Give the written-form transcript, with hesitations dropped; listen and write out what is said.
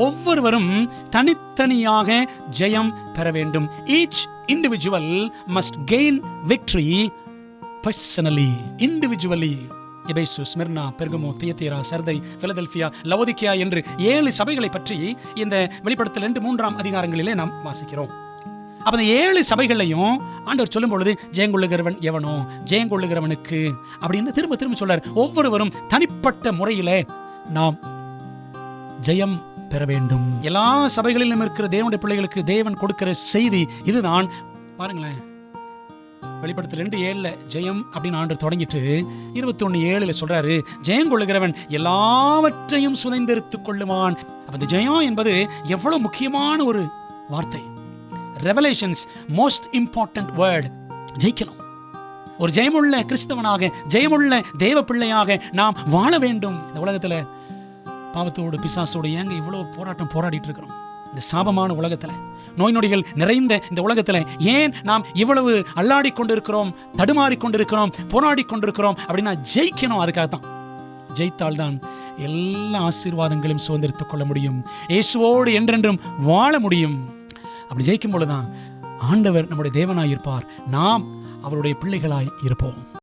ஒவ்வொருவரும் தனித்தனியாக ஜெயம் பெற வேண்டும். Each individual must gain victory personally, individually. Ephesus, Smyrna, Pergamum, Thyatira, Sardis, Philadelphia, Laodicea என்று 7 சபைகளை பற்றி இந்த வெளிப்படுத்தல் 2-3 அதிகாரங்களிலே நாம் வாசிக்கிறோம். அப்ப அந்த 7 சபைகளையும் ஆண்டவர் சொல்லும் பொழுது ஜெயங்கொள்ளுகிறவன் எவனோ, ஜெயங்கொள்ளுகிறவனுக்கு அப்படின்னு திரும்ப திரும்ப சொல்றார். ஒவ்வொருவரும் தனிப்பட்ட முறையிலே நாம் ஜெயம் பெற வேண்டும். எல்லா சபைகளிலும் இருக்கிற தேவனுடைய பிள்ளைகளுக்கு தேவன் கொடுக்கிற செய்தி இதுதான். பாருங்களேன், வெளிப்படுத்தல் 2:7 ஜெயம் அப்படின்னு ஆண்டு தொடங்கிட்டு 21:7 சொல்றாரு, ஜெயம் கொள்ளுகிறவன் எல்லாவற்றையும் சுதந்திரித்துக் கொள்ளுவான். அந்த ஜெயம் என்பது எவ்வளவு முக்கியமான ஒரு வார்த்தை. Revelations most important word. ஜெயிக்கணும். ஒரு ஜெயமுள்ள கிறிஸ்தவனாக, ஜெயமுள்ள தேவ பிள்ளையாக நாம் வாழ வேண்டும். இந்த உலகத்துல பாவத்தோடு பிசாசோடு ஏங்க இவ்வளவு போராட்டம் போராடிட்டு இருக்கிறோம்? இந்த சாபமான உலகத்துல, நோய் நொடிகள் நிறைந்த இந்த உலகத்துல ஏன் நாம் இவ்வளவு அல்லாடி கொண்டிருக்கிறோம், தடுமாறி கொண்டிருக்கிறோம், போராடி கொண்டிருக்கிறோம் அப்படின்னா ஜெயிக்கணும். அதுக்காகத்தான். ஜெயித்தால்தான் எல்லா ஆசீர்வாதங்களையும் சுதந்திரித்துக் கொள்ள முடியும். இயேசுவோடு என்றென்றும் வாழ முடியும். அப்படி ஜெயிக்கும் பொழுதுதான் ஆண்டவர் நம்முடைய தேவனாய் இருப்பார், நாம் அவருடைய பிள்ளைகளாய் இருப்போம்.